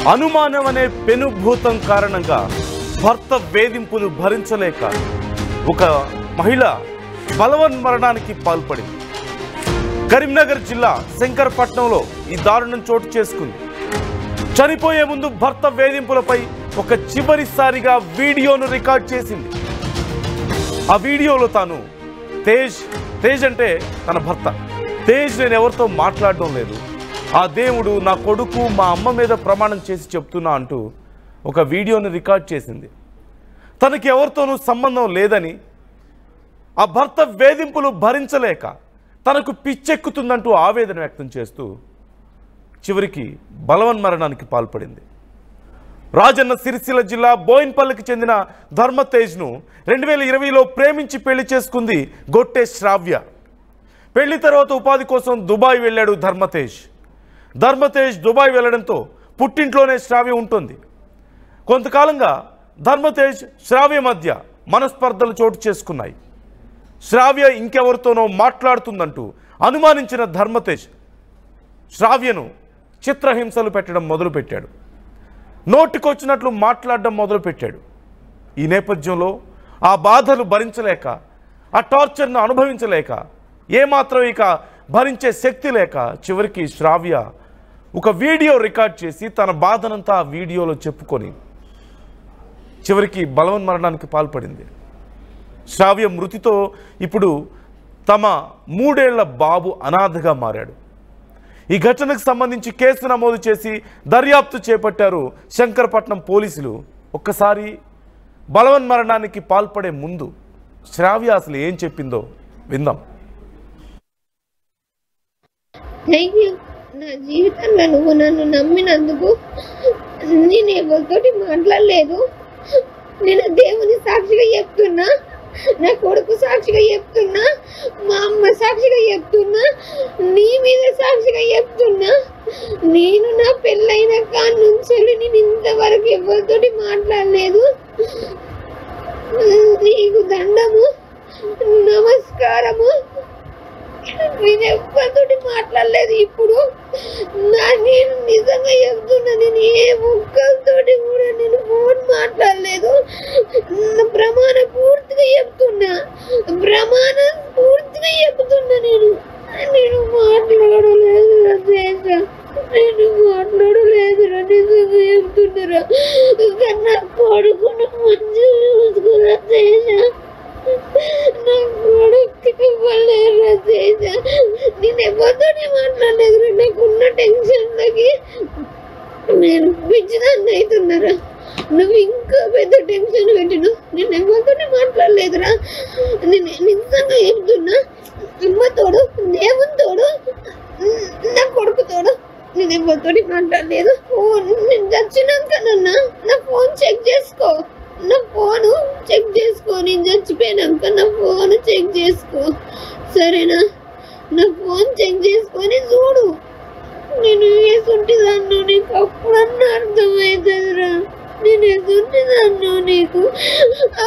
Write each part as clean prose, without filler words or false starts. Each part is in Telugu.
అనుమానం అనే పెనుభూతం కారణంగా భర్త వేధింపులు భరించలేక ఒక మహిళ బలవన్మరణానికి పాల్పడింది. కరీంనగర్ జిల్లా శంకరపట్నంలో ఈ దారుణం చోటు చేసుకుంది. చనిపోయే ముందు భర్త వేధింపులపై ఒక చివరిసారిగా వీడియోను రికార్డ్ చేసింది. ఆ వీడియోలో తాను తేజ్ అంటే తన భర్త, తేజ్ నేను ఎవరితో మాట్లాడడం లేదు, ఆ దేవుడు నా కొడుకు మా అమ్మ మీద ప్రమాణం చేసి చెప్తున్నా అంటూ ఒక వీడియోని రికార్డ్ చేసింది. తనకి ఎవరితోనూ సంబంధం లేదని, ఆ భర్త వేధింపులు భరించలేక తనకు పిచ్చెక్కుతుందంటూ ఆవేదన వ్యక్తం చేస్తూ చివరికి బలవన్మరణానికి పాల్పడింది. రాజన్న సిరిసిల్ల జిల్లా బోయిన్పల్లికి చెందిన ధర్మతేజ్ను 2020లో ప్రేమించి పెళ్లి చేసుకుంది గొట్టె శ్రావ్య. పెళ్లి తర్వాత ఉపాధి కోసం దుబాయ్ వెళ్ళాడు ధర్మతేజ్ దుబాయ్ వెళ్ళడంతో పుట్టింట్లోనే శ్రావ్య ఉంటుంది. కొంతకాలంగా ధర్మతేజ్ శ్రావ్య మధ్య మనస్పర్ధలు చోటు చేసుకున్నాయి. శ్రావ్య ఇంకెవరితోనో మాట్లాడుతుందంటూ అనుమానించిన ధర్మతేజ్ శ్రావ్యను చిత్రహింసలు పెట్టడం మొదలుపెట్టాడు. నోటికొచ్చినట్లు మాట్లాడడం మొదలుపెట్టాడు. ఈ నేపథ్యంలో ఆ బాధలు భరించలేక, ఆ టార్చర్ను అనుభవించలేక, ఏమాత్రం ఇక భరించే శక్తి లేక చివరికి శ్రావ్య ఒక వీడియో రికార్డ్ చేసి తన బాధనంతా ఆ వీడియోలో చెప్పుకొని చివరికి బలవన్మరణానికి పాల్పడింది. శ్రావ్య మృతితో ఇప్పుడు తమ 3 ఏళ్ల బాబు అనాథగా మారాడు. ఈ ఘటనకు సంబంధించి కేసు నమోదు చేసి దర్యాప్తు చేపట్టారు శంకరపట్నం పోలీసులు. ఒక్కసారి బలవన్మరణానికి పాల్పడే ముందు శ్రావ్య అసలు ఏం చెప్పిందో విందాం. నా జీవితంలో నువ్వు నన్ను నమ్మినందుకు నేను ఎవరితోటి మాట్లాడలేదు. నేను దేవుని సాక్షిగా చెప్తున్నా, నా కొడుకు సాక్షిగా చెప్తున్నా, మా అమ్మ సాక్షిగా చెప్తున్నా, నీ మీద సాక్షిగా చెప్తున్నా, నేను నా పెళ్ళైన కాడి నుంచి నేను ఇంతవరకు ఎవరితోటి మాట్లాడలేదు. నీకు దండము, నమస్కారము. నేను ఎవరితోటి మాట్లాడలేదు. ఇప్పుడు నేను నిజంగా చెప్తున్నా, నేను ఏ ఒక్కరితోటి కూడా నేను ఫోన్ మాట్లాడలేదు. ప్రమాణ పూర్తిగా చెప్తున్నా, నేను మాట్లాడలేదు దేశ, నేను మాట్లాడలేదురా, నిజంగా చెప్తున్నారా. నా కొడుకును మంచిగా చూసుకురా దేశ, నా కొడుకు ఇవ్వలేరా దేశ. నేను ఎవరితోనే మాట్లాడలేదు. నాకున్న టెన్షన్లకి నేను పిచ్చిదాన్ని అవుతున్నారా. నువ్వు ఇంకా పెద్ద టెన్షన్ పెట్టిను. నేను ఎవరితోనే మాట్లాడలేదురా. నేను నిజంగా చెప్తున్నా, అమ్మతోడు, దేవుని తోడు, నా కొడుకు తోడు, నేను ఎవరితోటి మాట్లాడలేదు. నేను చచ్చినాక నా ఫోన్ చెక్ చేసుకో, నా ఫోను చెక్ చేసుకో. నేను చచ్చిపోయినాక నా ఫోన్ చెక్ చేసుకో, సరేనా? నా ఫోన్ చెక్ చేసుకొని చూడు. నేను వేసుంటిదాన్ను నీకు అప్పుడన్నా అర్థమవుతుందిరా. నేను వేసుంటిదాన్ను నీకు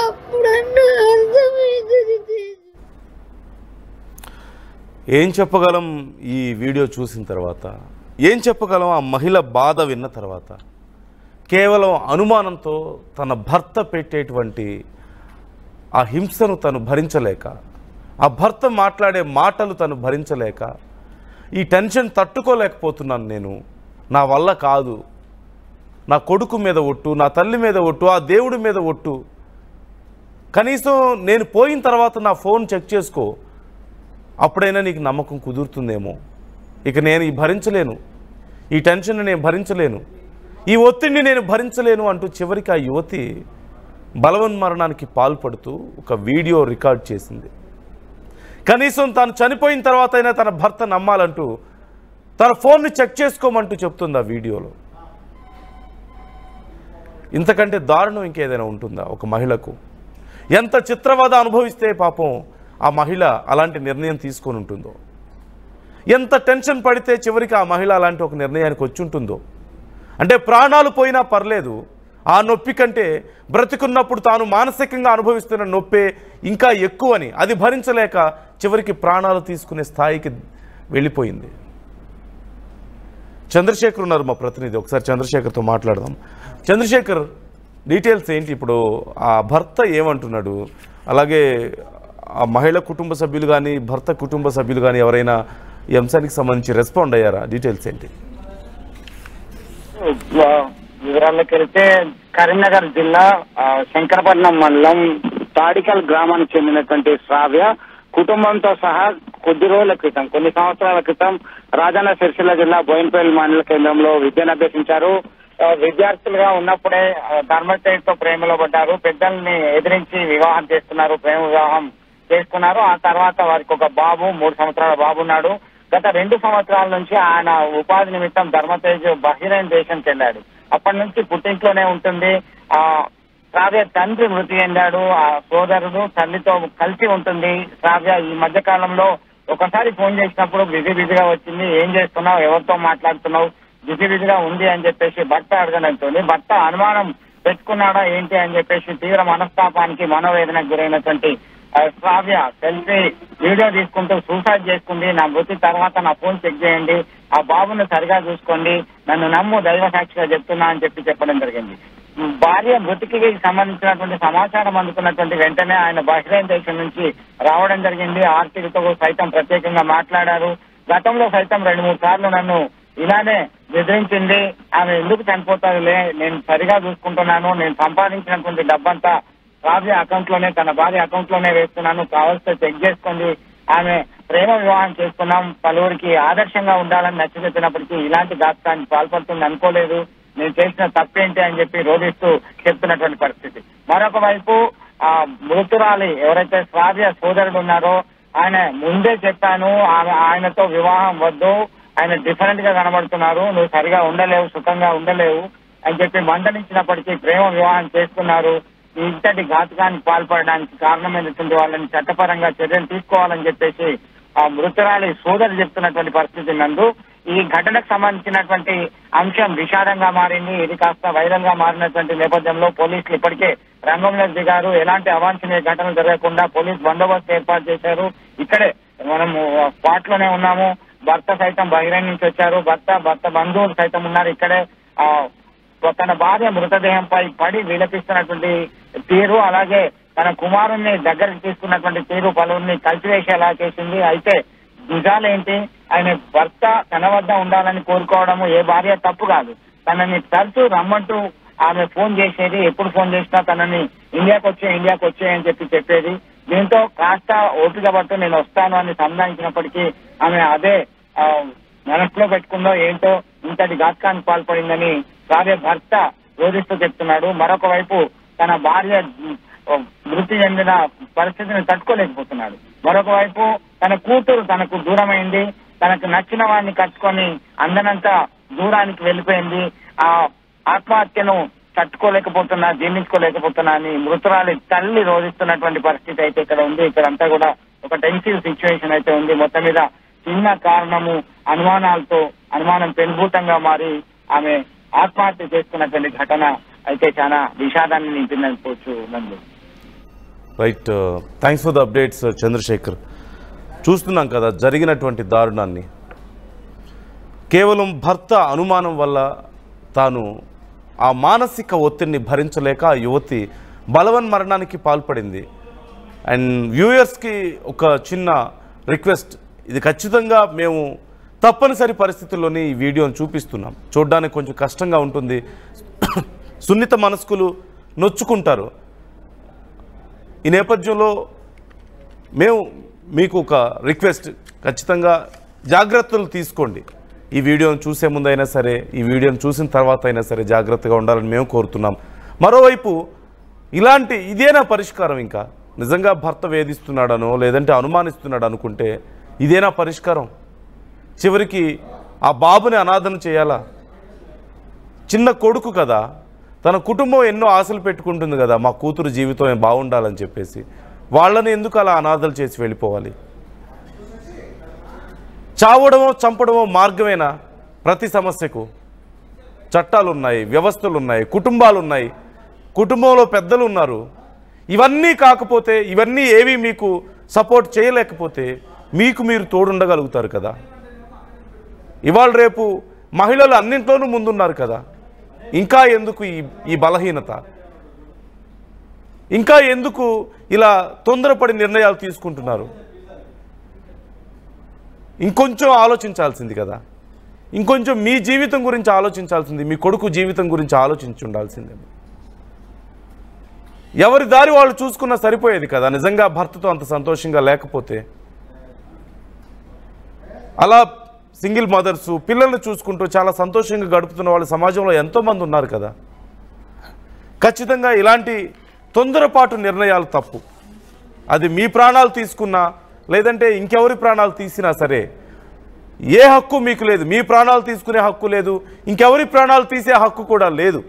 అప్పుడన్నా అర్థమవుతుంది. ఏం చెప్పగలం ఈ వీడియో చూసిన తర్వాత? ఏం చెప్పగలం ఆ మహిళ బాధ విన్న తర్వాత? కేవలం అనుమానంతో తన భర్త పెట్టేటువంటి ఆ హింసను తను భరించలేక, ఆ భర్త మాట్లాడే మాటలు తను భరించలేక, ఈ టెన్షన్ తట్టుకోలేకపోతున్నాను, నేను నా వల్ల కాదు, నా కొడుకు మీద ఒట్టు, నా తల్లి మీద ఒట్టు, ఆ దేవుడి మీద ఒట్టు, కనీసం నేను పోయిన తర్వాత నా ఫోన్ చెక్ చేసుకో, అప్పుడైనా నీకు నమ్మకం కుదురుతుందేమో. ఇక నేను ఈ భరించలేను, ఈ టెన్షన్ నేను భరించలేను, ఈ ఒత్తిడిని నేను భరించలేను అంటూ చివరికి ఆ యువతి బలవన్మరణానికి పాల్పడుతూ ఒక వీడియో రికార్డ్ చేసింది. కనీసం తాను చనిపోయిన తర్వాత అయినా తన భర్త నమ్మాలంటూ తన ఫోన్ని చెక్ చేసుకోమంటూ చెప్తుంది ఆ వీడియోలో. ఇంతకంటే దారుణం ఇంకేదైనా ఉంటుందా ఒక మహిళకు? ఎంత చిత్రవద అనుభవిస్తే పాపం ఆ మహిళ అలాంటి నిర్ణయం తీసుకొని ఉంటుందో, ఎంత టెన్షన్ పడితే చివరికి ఆ మహిళ అలాంటి ఒక నిర్ణయానికి వచ్చి ఉంటుందో. అంటే ప్రాణాలు పోయినా పర్లేదు, ఆ నొప్పి కంటే బ్రతికున్నప్పుడు తాను మానసికంగా అనుభవిస్తున్న నొప్పే ఇంకా ఎక్కువని, అది భరించలేక చివరికి ప్రాణాలు తీసుకునే స్థాయికి వెళ్ళిపోయింది. చంద్రశేఖర్ ఉన్నారు మా ప్రతినిధి, ఒకసారి చంద్రశేఖర్తో మాట్లాడదాం. చంద్రశేఖర్, డీటెయిల్స్ ఏంటి? ఇప్పుడు ఆ భర్త ఏమంటున్నాడు, అలాగే ఆ మహిళ కుటుంబ సభ్యులు కానీ భర్త కుటుంబ సభ్యులు కానీ ఎవరైనా ఈ అంశానికి సంబంధించి రెస్పాండ్ అయ్యారా? డీటెయిల్స్ ఏంటి? వివరాల్లోకి వెళ్తే కరీంనగర్ జిల్లా శంకరపట్నం మండలం తాడికల్ గ్రామానికి చెందినటువంటి శ్రావ్య కుటుంబంతో సహా కొద్ది రోజుల క్రితం, కొన్ని సంవత్సరాల క్రితం రాజన్న సిరిసిల్ల జిల్లా బోయినపల్లి మండల కేంద్రంలో విద్యను అభ్యసించారు. విద్యార్థులుగా ఉన్నప్పుడే ధర్మతేజతో ప్రేమలో పడ్డారు. పెద్దల్ని ఎదిరించి వివాహం చేస్తున్నారు, ప్రేమ వివాహం చేసుకున్నారు. ఆ తర్వాత వారికి ఒక బాబు, 3 సంవత్సరాల బాబు ఉన్నాడు. గత 2 సంవత్సరాల నుంచి ఆయన ఉపాధి నిమిత్తం ధర్మతేజ్ బహిరైన దేశానికి వెళ్ళాడు. అప్పటి నుంచి పుట్టింట్లోనే ఉంటుంది. శ్రావ్య తండ్రి మృతి చెందాడు. ఆ సోదరుడు తల్లితో కలిసి ఉంటుంది. శ్రావ్య ఈ మధ్య కాలంలో ఒకసారి ఫోన్ చేసినప్పుడు బిజీగా వచ్చింది. ఏం చేస్తున్నావు, ఎవరితో మాట్లాడుతున్నావు, బిజీగా ఉంది అని చెప్పేసి భర్త అడగడంతో భర్త అనుమానం పెట్టుకున్నాడా ఏంటి అని చెప్పేసి తీవ్ర మనస్తాపానికి మనోవేదనకు గురైనటువంటి శ్రావ్య సెల్ఫీ వీడియో తీసుకుంటూ సూసైడ్ చేసుకుంది. నా మృతి తర్వాత నా ఫోన్ చెక్ చేయండి, ఆ బాబును సరిగా చూసుకోండి, నన్ను నమ్ము, దైవ సాక్షిగా చెప్తున్నా అని చెప్పడం జరిగింది. భార్య మృతికి సంబంధించినటువంటి సమాచారం అందుకున్నటువంటి వెంటనే ఆయన బహ్రెయిన్ దేశం నుంచి రావడం జరిగింది. ఆర్టీతో సైతం ప్రత్యేకంగా మాట్లాడారు. గతంలో సైతం 2-3 సార్లు నన్ను ఇలానే బెదిరించింది. ఆమె ఎందుకు చనిపోతారులే, నేను సరిగా చూసుకుంటున్నాను, నేను సంపాదించినటువంటి డబ్బంతా శ్రావ్య అకౌంట్ లోనే, తన భార్య అకౌంట్ లోనే వేస్తున్నాను, కావలిస్తే చెక్ చేసుకోండి, ఆమె ప్రేమ వివాహం చేసుకున్నాం, పలువురికి ఆదర్శంగా ఉండాలని నచ్చ చెప్పినప్పటికీ ఇలాంటి ఘాతకానికి పాల్పడుతుంది అనుకోలేదు, నేను చేసిన తప్పేంటి అని చెప్పి రోధిస్తూ చెప్తున్నటువంటి పరిస్థితి. మరొక వైపు ఆ మృతురాలి ఎవరైతే శ్రావ్య సోదరుడు ఉన్నారో ఆయన ముందే చెప్పాను, ఆయనతో వివాహం వద్దు, ఆయన డిఫరెంట్ గా కనబడుతున్నారు, నువ్వు సరిగా ఉండలేవు, సుఖంగా ఉండలేవు అని చెప్పి మందలించినప్పటికీ ప్రేమ వివాహం చేసుకున్నారు. ఇంతటి ఘాతకానికి పాల్పడడానికి కారణమైనటువంటి వాళ్ళని చట్టపరంగా చర్యలు తీసుకోవాలని చెప్పేసి ఆ మృతురాలి సోదరు చెప్తున్నటువంటి పరిస్థితి నందు ఈ ఘటనకు సంబంధించినటువంటి అంశం విషాదంగా మారింది. ఇది కాస్త వైరల్ గా మారినటువంటి నేపథ్యంలో పోలీసులు ఇప్పటికే రంగంలోకి దిగారు. ఎలాంటి అవాంఛనీయ ఘటనలు జరగకుండా పోలీస్ బందోబస్తు ఏర్పాటు చేశారు. ఇక్కడే మనము స్పాట్ లోనే ఉన్నాము. భర్త సైతం బహిరంగ నుంచి వచ్చారు. భర్త బంధువులు సైతం ఉన్నారు ఇక్కడే. తన భార్య మృతదేహంపై పడి విలపిస్తున్నటువంటి తీరు, అలాగే తన కుమారుణ్ణి దగ్గరికి తీసుకున్నటువంటి తీరు పలువురిని కలిసివేసేలా చేసింది. అయితే నిజాలేంటి, ఆయన భర్త తన వద్ద ఉండాలని కోరుకోవడము ఏ భార్య తప్పు కాదు. తనని తరచూ రమ్మంటూ ఆమె ఫోన్ చేసేది, ఎప్పుడు ఫోన్ చేసినా తనని ఇండియాకి వచ్చే అని చెప్పేది. దీంతో కాస్త ఓపిక పట్టు, నేను వస్తాను అని సంధానించినప్పటికీ ఆమె అదే మనసులో పెట్టుకుందో ఏంటో ఇంతటి ఘాతకానికి పాల్పడిందని శ్రావ్య భర్త రోధిస్తూ చెప్తున్నాడు. మరొక వైపు తన భార్య మృతి చెందిన పరిస్థితిని తట్టుకోలేకపోతున్నాడు. మరొక వైపు తన కూతురు తనకు దూరమైంది, తనకు నచ్చిన వాడిని కట్టుకొని అందనంత దూరానికి వెళ్ళిపోయింది. ఆ ఆత్మహత్యను తట్టుకోలేకపోతున్నా, జీర్ణించుకోలేకపోతున్నా అని మృతురాలి తల్లి రోధిస్తున్నటువంటి పరిస్థితి అయితే ఇక్కడ ఉంది. ఇక్కడంతా కూడా ఒక టెన్సివ్ సిచ్యువేషన్ అయితే ఉంది. మొత్తం మీద చిన్న కారణము అనుమానం పెనుభూతంగా మారి ఆమె ఆత్మహత్య చేసుకున్నటువంటి ఘటన అయితే చాలా విషాదాన్ని నింపిందనుకోవచ్చు. Nandu right, thanks for the updates Chandrashekhar. చూస్తున్నాం కదా జరిగినటువంటి దారుణాన్ని. కేవలం భర్త అనుమానం వల్ల తాను ఆ మానసిక ఒత్తిడిని భరించలేక ఆ యువతి బలవన్మరణానికి పాల్పడింది. అండ్ వ్యూయర్స్కి ఒక చిన్న రిక్వెస్ట్, ఇది ఖచ్చితంగా మేము తప్పనిసరి పరిస్థితుల్లోని ఈ వీడియోను చూపిస్తున్నాం. చూడడానికి కొంచెం కష్టంగా ఉంటుంది, సున్నిత మనస్కులు నొచ్చుకుంటారు. ఈ నేపథ్యంలో మేము మీకు ఒక రిక్వెస్ట్, ఖచ్చితంగా జాగ్రత్తలు తీసుకోండి. ఈ వీడియోను చూసే ముందైనా సరే, ఈ వీడియోను చూసిన తర్వాత అయినా సరే జాగ్రత్తగా ఉండాలని మేము కోరుతున్నాం. మరోవైపు ఇదేనా పరిష్కారం? ఇంకా నిజంగా భర్త వేధిస్తున్నాడనో లేదంటే అనుమానిస్తున్నాడు అనుకుంటే ఇదేనా పరిష్కారం? చివరికి ఆ బాబుని అనాథన చేయాలా? చిన్న కొడుకు కదా, తన కుటుంబం ఎన్నో ఆశలు పెట్టుకుంటుంది కదా, మా కూతురు జీవితం బాగుండాలని చెప్పేసి. వాళ్ళని ఎందుకు అలా అనాథలు చేసి వెళ్ళిపోవాలి? చావడమో చంపడమో మార్గమేనా? ప్రతి సమస్యకు చట్టాలు ఉన్నాయి, వ్యవస్థలు ఉన్నాయి, కుటుంబాలు ఉన్నాయి, కుటుంబంలో పెద్దలు ఉన్నారు. ఇవన్నీ కాకపోతే, ఇవన్నీ ఏవి మీకు సపోర్ట్ చేయలేకపోతే మీకు మీరు తోడుండగలుగుతారు కదా. ఇవాళ రేపు మహిళలు అన్నింట్లోనూ ముందున్నారు కదా, ఇంకా ఎందుకు ఈ బలహీనత? ఇంకా ఎందుకు ఇలా తొందరపడి నిర్ణయాలు తీసుకుంటున్నారు? ఇంకొంచెం ఆలోచించాల్సింది కదా, ఇంకొంచెం మీ జీవితం గురించి ఆలోచించాల్సింది, మీ కొడుకు జీవితం గురించి ఆలోచించి ఉండాల్సిందే. ఎవరి దారి వాళ్ళు చూసుకున్నా సరిపోయేది కదా, నిజంగా భర్తతో అంత సంతోషంగా లేకపోతే. అలా సింగిల్ మదర్సు పిల్లల్ని చూసుకుంటూ చాలా సంతోషంగా గడుపుతున్న వాళ్ళు సమాజంలో ఎంతోమంది ఉన్నారు కదా. ఖచ్చితంగా ఇలాంటి తొందరపాటు నిర్ణయాలు తప్పు. అది మీ ప్రాణాలు తీసుకున్నా లేదంటే ఇంకెవరి ప్రాణాలు తీసినా సరే ఏ హక్కు మీకు లేదు. మీ ప్రాణాలు తీసుకునే హక్కు లేదు, ఇంకెవరి ప్రాణాలు తీసే హక్కు కూడా లేదు.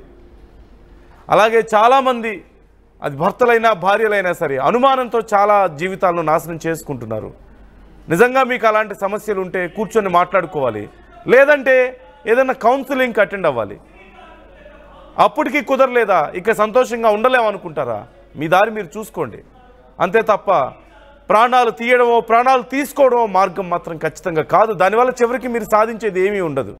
అలాగే చాలామంది అది భర్తలైనా భార్యలైనా సరే అనుమానంతో చాలా జీవితాలను నాశనం చేసుకుంటున్నారు. నిజంగా మీకు అలాంటి సమస్యలు ఉంటే కూర్చొని మాట్లాడుకోవాలి, లేదంటే ఏదైనా కౌన్సిలింగ్కి అటెండ్ అవ్వాలి. అప్పటికి కుదరలేదా ఇక సంతోషంగా ఉండలేమనుకుంటారా? మీ దారి మీరు చూసుకోండి, అంతే తప్ప ప్రాణాలు తీయడమో ప్రాణాలు తీసుకోవడమో మార్గం మాత్రం ఖచ్చితంగా కాదు. దానివల్ల చివరికి మీరు సాధించేది ఏమీ ఉండదు.